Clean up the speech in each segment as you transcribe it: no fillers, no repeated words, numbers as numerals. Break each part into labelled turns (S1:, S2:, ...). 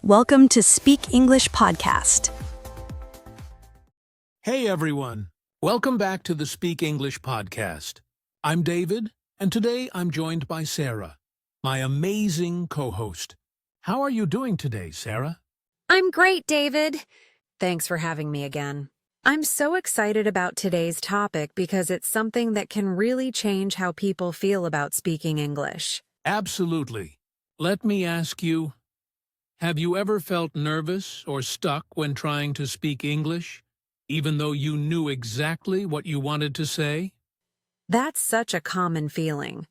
S1: Welcome to Speak English Podcast.
S2: Hey everyone, welcome back to the Speak English Podcast. I'm David, and today I'm joined by Sarah, my amazing co-host. How are you doing today, Sarah?
S3: I'm great, David. Thanks for having me again. I'm so excited about today's topic because it's something that can really change how people feel about speaking English.
S2: Absolutely. Let me ask you, have you ever felt nervous or stuck when trying to speak English, even though you knew exactly what you wanted to say?
S3: That's such a common feeling.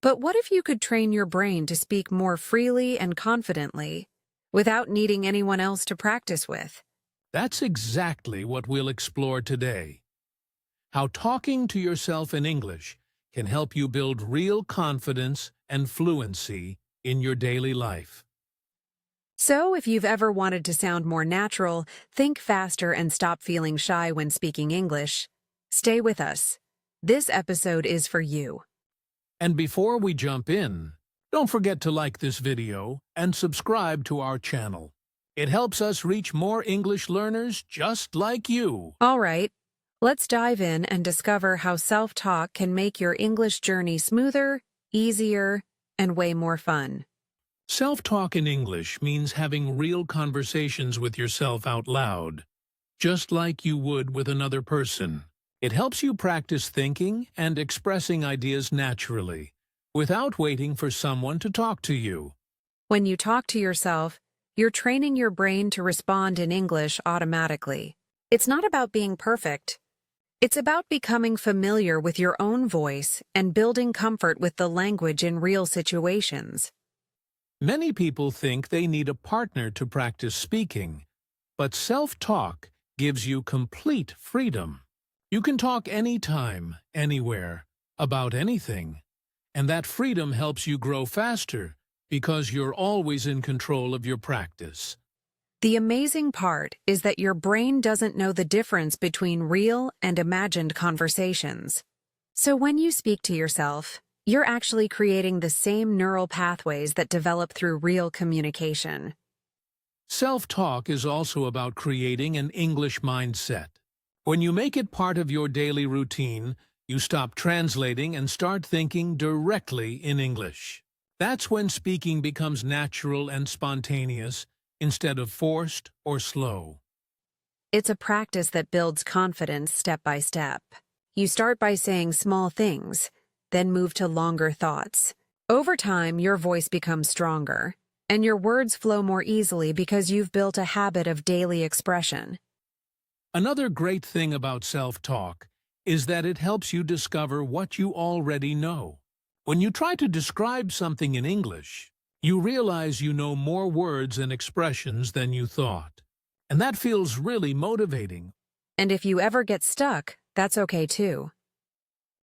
S3: But what if you could train your brain to speak more freely and confidently without needing anyone else to practice with?
S2: That's exactly what we'll explore today. How talking to yourself in English can help you build real confidence and fluency in your daily life.
S3: So, if you've ever wanted to sound more natural, think faster, and stop feeling shy when speaking English, stay with us. This episode is for you.
S2: And before we jump in, don't forget to like this video and subscribe to our channel. It helps us reach more English learners just like you.
S3: All right, let's dive in and discover how self-talk can make your English journey smoother, easier, and way more fun.
S2: Self-talk in English means having real conversations with yourself out loud, just like you would with another person. It helps you practice thinking and expressing ideas naturally, without waiting for someone to talk to you.
S3: When you talk to yourself, you're training your brain to respond in English automatically. It's not about being perfect. It's about becoming familiar with your own voice and building comfort with the language in real situations.
S2: Many people think they need a partner to practice speaking, but self-talk gives you complete freedom. You can talk anytime, anywhere, about anything, and that freedom helps you grow faster because you're always in control of your practice.
S3: The amazing part is that your brain doesn't know the difference between real and imagined conversations. So when you speak to yourself, you're actually creating the same neural pathways that develop through real communication.
S2: Self-talk is also about creating an English mindset. When you make it part of your daily routine, you stop translating and start thinking directly in English. That's when speaking becomes natural and spontaneous instead of forced or slow.
S3: It's a practice that builds confidence step by step. You start by saying small things, then move to longer thoughts. Over time, your voice becomes stronger, and your words flow more easily because you've built a habit of daily expression.
S2: Another great thing about self-talk is that it helps you discover what you already know. When you try to describe something in English, you realize you know more words and expressions than you thought. And that feels really motivating.
S3: And if you ever get stuck, that's okay too.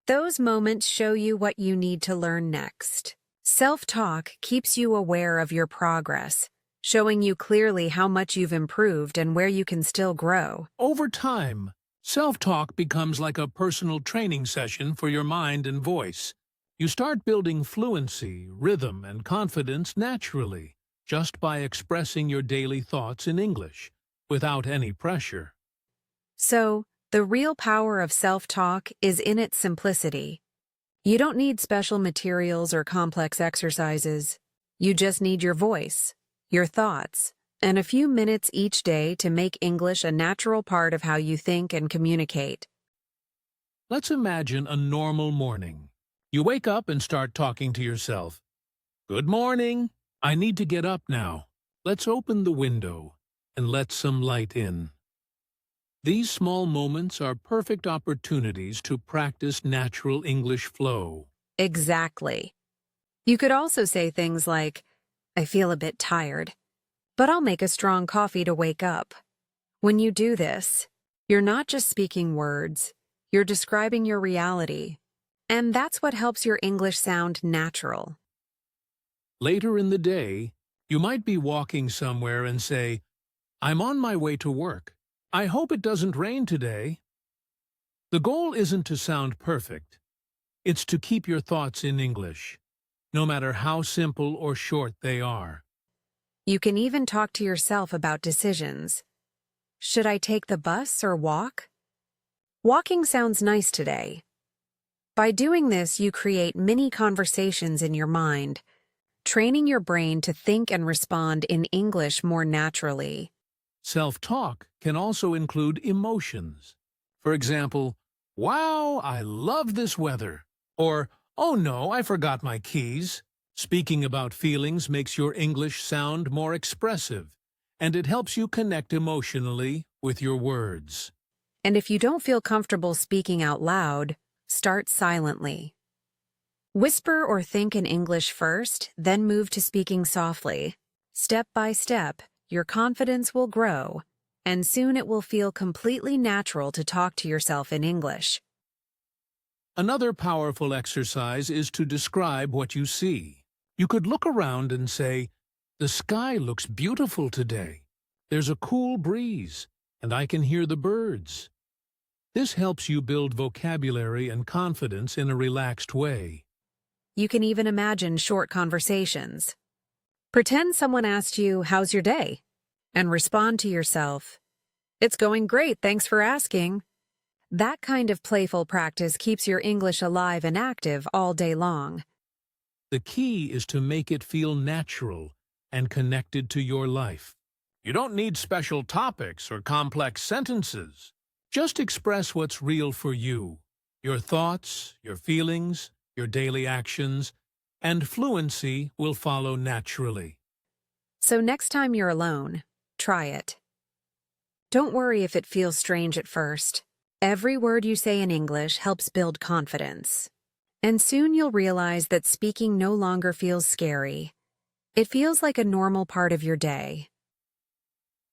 S3: Those moments show you what you need to learn next. Self-talk keeps you aware of your progress, showing you clearly how much you've improved and where you can still grow.
S2: Over time, self-talk becomes like a personal training session for your mind and voice. You start building fluency, rhythm, and confidence naturally, just by expressing your daily thoughts in English, without any pressure.
S3: So, the real power of self-talk is in its simplicity. You don't need special materials or complex exercises. You just need your voice, your thoughts, and a few minutes each day to make English a natural part of how you think and communicate.
S2: Let's imagine a normal morning. You wake up and start talking to yourself. Good morning. I need to get up now. Let's open the window and let some light in. These small moments are perfect opportunities to practice natural English flow.
S3: Exactly. You could also say things like, I feel a bit tired, but I'll make a strong coffee to wake up. When you do this, you're not just speaking words, you're describing your reality. And that's what helps your English sound natural.
S2: Later in the day, you might be walking somewhere and say, I'm on my way to work. I hope it doesn't rain today. The goal isn't to sound perfect. It's to keep your thoughts in English, no matter how simple or short they are.
S3: You can even talk to yourself about decisions. Should I take the bus or walk? Walking sounds nice today. By doing this, you create mini conversations in your mind, training your brain to think and respond in English more naturally.
S2: Self-talk can also include emotions. For example, "Wow, I love this weather," or "Oh no, I forgot my keys." Speaking about feelings makes your English sound more expressive, and it helps you connect emotionally with your words.
S3: And if you don't feel comfortable speaking out loud, start silently. Whisper or think in English first, then move to speaking softly. Step by step, your confidence will grow, and soon it will feel completely natural to talk to yourself in English.
S2: Another powerful exercise is to describe what you see. You could look around and say, "The sky looks beautiful today. There's a cool breeze, and I can hear the birds." This helps you build vocabulary and confidence in a relaxed way.
S3: You can even imagine short conversations. Pretend someone asked you, "How's your day?" and respond to yourself, "It's going great, thanks for asking." That kind of playful practice keeps your English alive and active all day long.
S2: The key is to make it feel natural and connected to your life. You don't need special topics or complex sentences. Just express what's real for you, your thoughts, your feelings, your daily actions, and fluency will follow naturally.
S3: So next time you're alone, try it. Don't worry if it feels strange at first. Every word you say in English helps build confidence. And soon you'll realize that speaking no longer feels scary. It feels like a normal part of your day.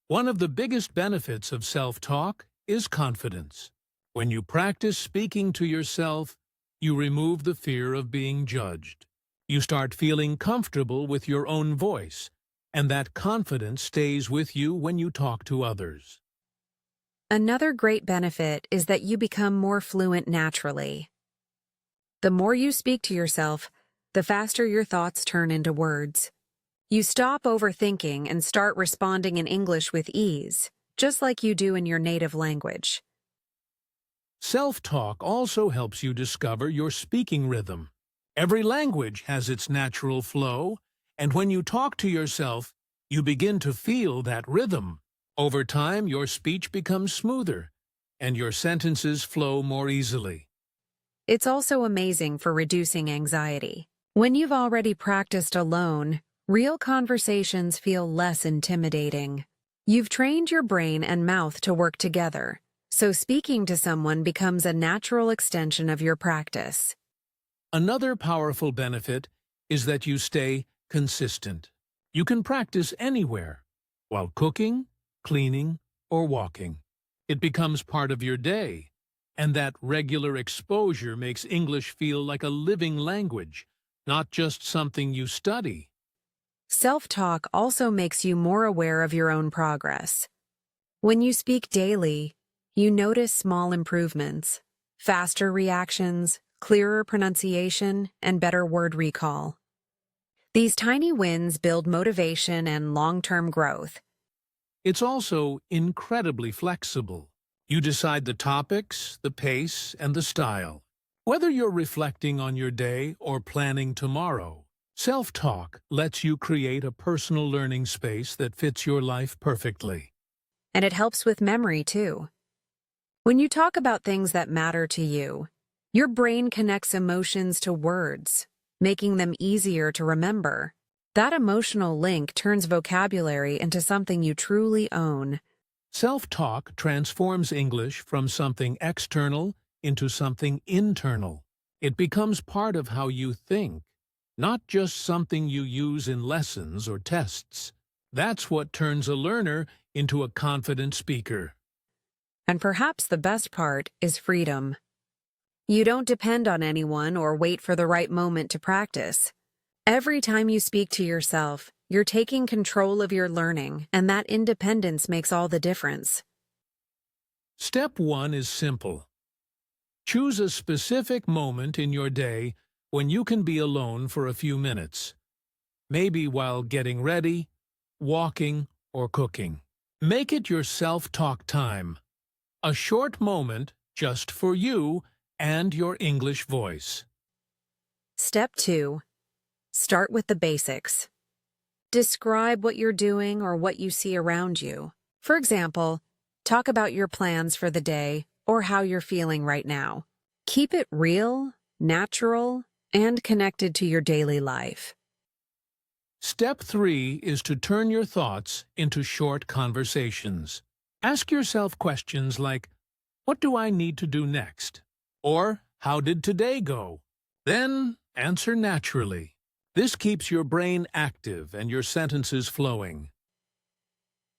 S2: One of the biggest benefits of self-talk is confidence. When you practice speaking to yourself, you remove the fear of being judged. You start feeling comfortable with your own voice, and that confidence stays with you when you talk to others.
S3: Another great benefit is that you become more fluent naturally. The more you speak to yourself, the faster your thoughts turn into words. You stop overthinking and start responding in English with ease, just like you do in your native language.
S2: Self-talk also helps you discover your speaking rhythm. Every language has its natural flow, and when you talk to yourself, you begin to feel that rhythm. Over time, your speech becomes smoother, and your sentences flow more easily.
S3: It's also amazing for reducing anxiety. When you've already practiced alone, real conversations feel less intimidating. You've trained your brain and mouth to work together, so speaking to someone becomes a natural extension of your practice.
S2: Another powerful benefit is that you stay consistent. You can practice anywhere, while cooking, cleaning, or walking. It becomes part of your day, and that regular exposure makes English feel like a living language, not just something you study.
S3: Self-talk also makes you more aware of your own progress. When you speak daily, you notice small improvements, faster reactions, clearer pronunciation, and better word recall. These tiny wins build motivation and long-term growth.
S2: It's also incredibly flexible. You decide the topics, the pace, and the style. Whether you're reflecting on your day or planning tomorrow, self-talk lets you create a personal learning space that fits your life perfectly.
S3: And it helps with memory, too. When you talk about things that matter to you, your brain connects emotions to words, making them easier to remember. That emotional link turns vocabulary into something you truly own.
S2: Self-talk transforms English from something external into something internal. It becomes part of how you think, not just something you use in lessons or tests. That's what turns a learner into a confident speaker.
S3: And perhaps the best part is freedom. You don't depend on anyone or wait for the right moment to practice. Every time you speak to yourself, you're taking control of your learning, and that independence makes all the difference.
S2: Step 1 is simple. Choose a specific moment in your day when you can be alone for a few minutes. Maybe while getting ready, walking, or cooking. Make it your self-talk time. A short moment just for you and your English voice.
S3: Step 2. Start with the basics. Describe what you're doing or what you see around you. For example, talk about your plans for the day or how you're feeling right now. Keep it real, natural, and connected to your daily life.
S2: Step 3 is to turn your thoughts into short conversations. Ask yourself questions like, what do I need to do next? Or, how did today go? Then, answer naturally. This keeps your brain active and your sentences flowing.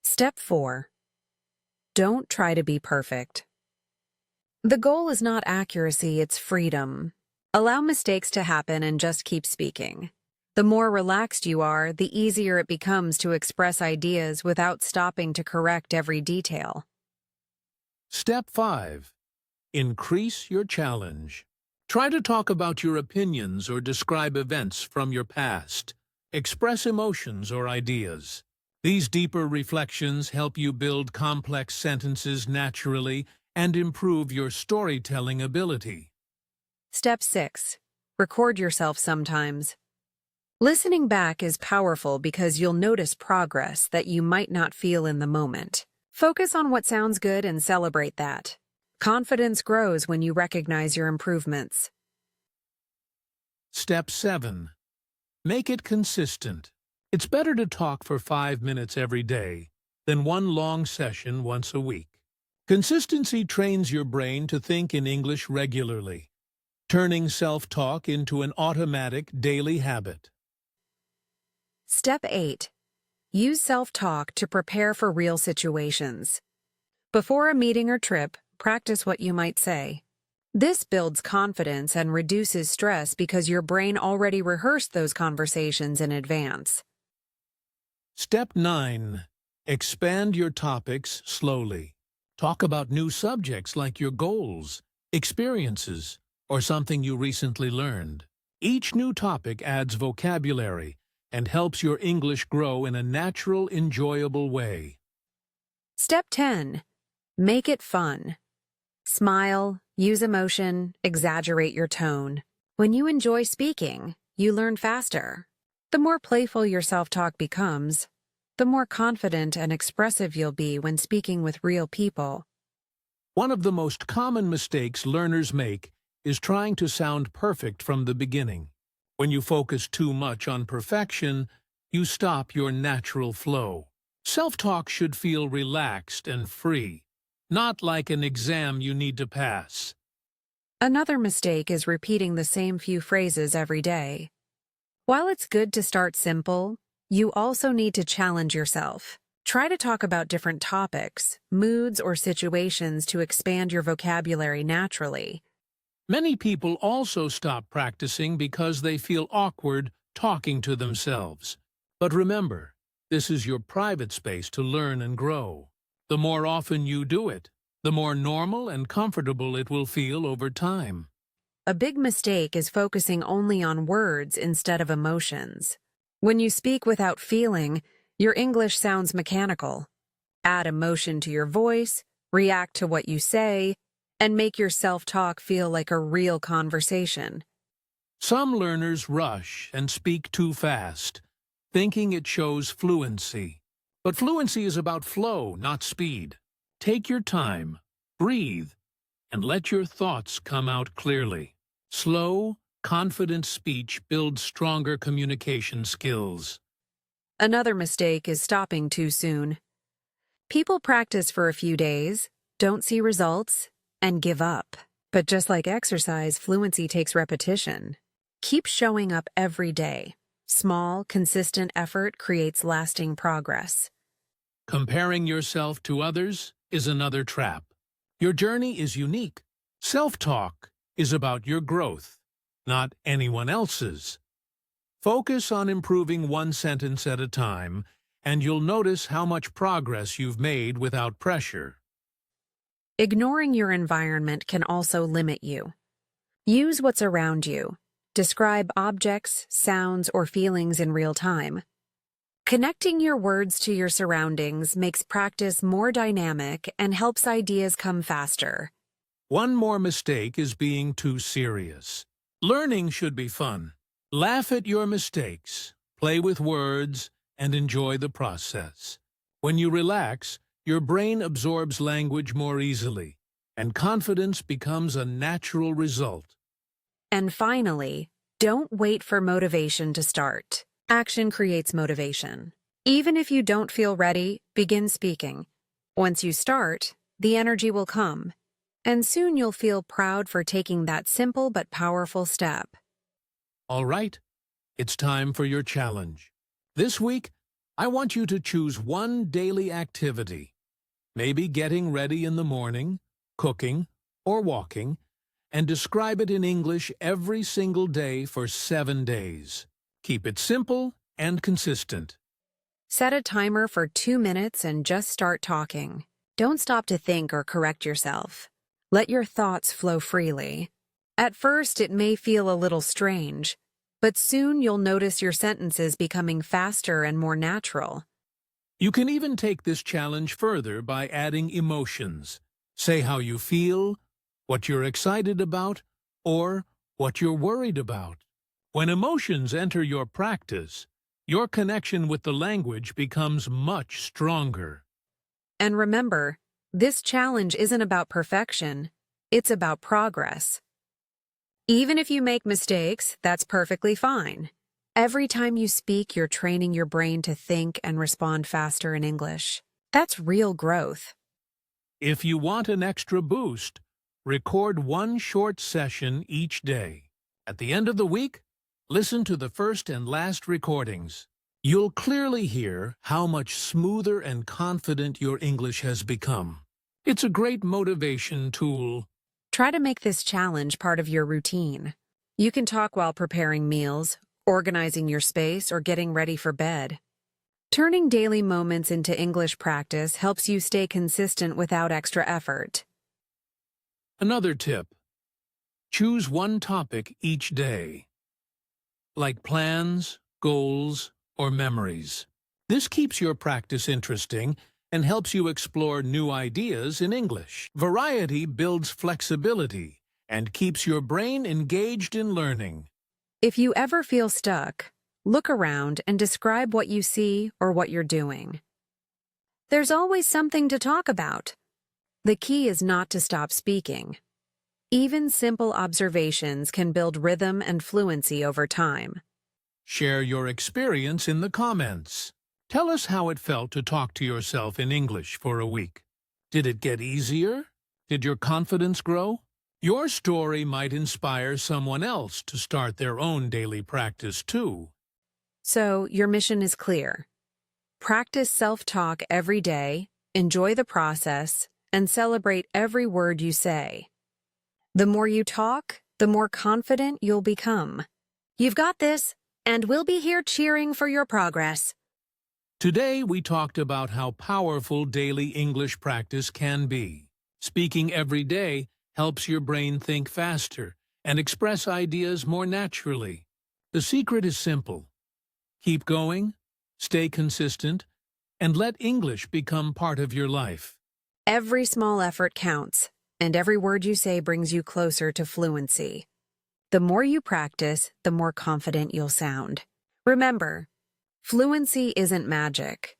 S3: Step 4. Don't try to be perfect. The goal is not accuracy, it's freedom. Allow mistakes to happen and just keep speaking. The more relaxed you are, the easier it becomes to express ideas without stopping to correct every detail.
S2: Step 5. Increase your challenge. Try to talk about your opinions or describe events from your past. Express emotions or ideas. These deeper reflections help you build complex sentences naturally and improve your storytelling ability.
S3: Step 6. Record yourself sometimes. Listening back is powerful because you'll notice progress that you might not feel in the moment. Focus on what sounds good and celebrate that. Confidence grows when you recognize your improvements.
S2: Step 7. Make it consistent. It's better to talk for 5 minutes every day than one long session once a week. Consistency trains your brain to think in English regularly, turning self-talk into an automatic daily habit.
S3: Step 8. Use self-talk to prepare for real situations. Before a meeting or trip, practice what you might say. This builds confidence and reduces stress because your brain already rehearsed those conversations in advance.
S2: Step 9. Expand your topics slowly. Talk about new subjects like your goals, experiences, or something you recently learned. Each new topic adds vocabulary and helps your English grow in a natural, enjoyable way.
S3: Step 10. Make it fun. Smile, use emotion, exaggerate your tone. When you enjoy speaking, you learn faster. The more playful your self-talk becomes, the more confident and expressive you'll be when speaking with real people.
S2: One of the most common mistakes learners make is trying to sound perfect from the beginning. When you focus too much on perfection, you stop your natural flow. Self-talk should feel relaxed and free, not like an exam you need to pass.
S3: Another mistake is repeating the same few phrases every day. While it's good to start simple, you also need to challenge yourself. Try to talk about different topics, moods, or situations to expand your vocabulary naturally.
S2: Many people also stop practicing because they feel awkward talking to themselves. But remember, this is your private space to learn and grow. The more often you do it, the more normal and comfortable it will feel over time.
S3: A big mistake is focusing only on words instead of emotions. When you speak without feeling, your English sounds mechanical. Add emotion to your voice, react to what you say, and make your self-talk feel like a real conversation.
S2: Some learners rush and speak too fast, thinking it shows fluency. But fluency is about flow, not speed. Take your time, breathe, and let your thoughts come out clearly. Slow, confident speech builds stronger communication skills.
S3: Another mistake is stopping too soon. People practice for a few days, don't see results, and give up. But just like exercise, fluency takes repetition. Keep showing up every day. Small, consistent effort creates lasting progress.
S2: Comparing yourself to others is another trap. Your journey is unique. Self-talk is about your growth, not anyone else's. Focus on improving one sentence at a time, and you'll notice how much progress you've made without pressure.
S3: Ignoring your environment can also limit you. Use what's around you. Describe objects, sounds, or feelings in real time. Connecting your words to your surroundings makes practice more dynamic and helps ideas come faster.
S2: One more mistake is being too serious. Learning should be fun. Laugh at your mistakes, play with words, and enjoy the process. When you relax, your brain absorbs language more easily, and confidence becomes a natural result.
S3: And finally, don't wait for motivation to start. Action creates motivation. Even if you don't feel ready, begin speaking. Once you start, the energy will come, and soon you'll feel proud for taking that simple but powerful step.
S2: All right, it's time for your challenge. This week, I want you to choose one daily activity. Maybe getting ready in the morning, cooking, or walking, and describe it in English every single day for 7 days. Keep it simple and consistent.
S3: Set a timer for 2 minutes and just start talking. Don't stop to think or correct yourself. Let your thoughts flow freely. At first, it may feel a little strange, but soon you'll notice your sentences becoming faster and more natural.
S2: You can even take this challenge further by adding emotions. Say how you feel, what you're excited about, or what you're worried about. When emotions enter your practice, your connection with the language becomes much stronger.
S3: And remember, this challenge isn't about perfection, it's about progress. Even if you make mistakes, that's perfectly fine. Every time you speak, you're training your brain to think and respond faster in English. That's real growth.
S2: If you want an extra boost, record one short session each day. At the end of the week, listen to the first and last recordings. You'll clearly hear how much smoother and confident your English has become. It's a great motivation tool.
S3: Try to make this challenge part of your routine. You can talk while preparing meals, organizing your space, or getting ready for bed. Turning daily moments into English practice helps you stay consistent without extra effort.
S2: Another tip: choose one topic each day, like plans, goals, or memories. This keeps your practice interesting and helps you explore new ideas in English. Variety builds flexibility and keeps your brain engaged in learning.
S3: If you ever feel stuck, look around and describe what you see or what you're doing. There's always something to talk about. The key is not to stop speaking. Even simple observations can build rhythm and fluency over time.
S2: Share your experience in the comments. Tell us how it felt to talk to yourself in English for a week. Did it get easier? Did your confidence grow? Your story might inspire someone else to start their own daily practice too.
S3: So, your mission is clear. Practice self-talk every day, enjoy the process, and celebrate every word you say. The more you talk, the more confident you'll become. You've got this, and we'll be here cheering for your progress.
S2: Today we talked about how powerful daily English practice can be. Speaking every day helps your brain think faster and express ideas more naturally. The secret is simple. Keep going, stay consistent, and let English become part of your life.
S3: Every small effort counts, and every word you say brings you closer to fluency. The more you practice, the more confident you'll sound. Remember, fluency isn't magic.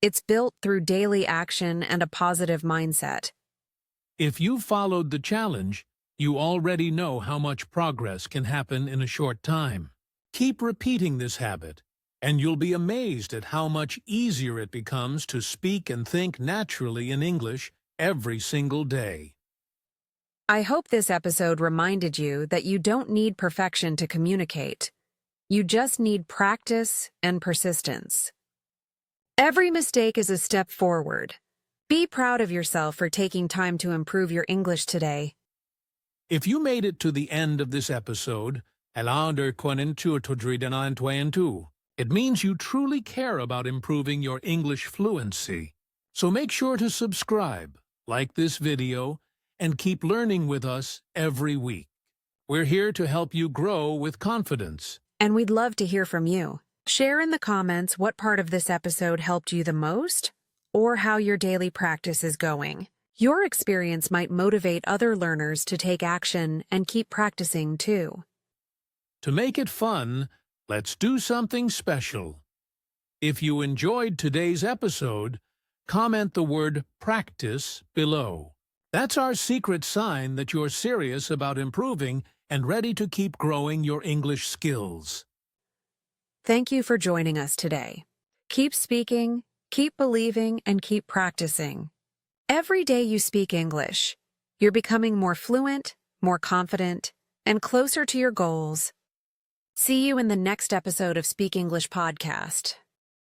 S3: It's built through daily action and a positive mindset.
S2: If you followed the challenge, you already know how much progress can happen in a short time. Keep repeating this habit, and you'll be amazed at how much easier it becomes to speak and think naturally in English every single day.
S3: I hope this episode reminded you that you don't need perfection to communicate. You just need practice and persistence. Every mistake is a step forward. Be proud of yourself for taking time to improve your English today.
S2: If you made it to the end of this episode, it means you truly care about improving your English fluency. So make sure to subscribe, like this video, and keep learning with us every week. We're here to help you grow with confidence.
S3: And we'd love to hear from you. Share in the comments what part of this episode helped you the most, or how your daily practice is going. Your experience might motivate other learners to take action and keep practicing too.
S2: To make it fun, let's do something special. If you enjoyed today's episode, comment the word practice below. That's our secret sign that you're serious about improving and ready to keep growing your English skills.
S3: Thank you for joining us today. Keep speaking, keep believing, and keep practicing. Every day you speak English, you're becoming more fluent, more confident, and closer to your goals. See you in the next episode of Speak English Podcast.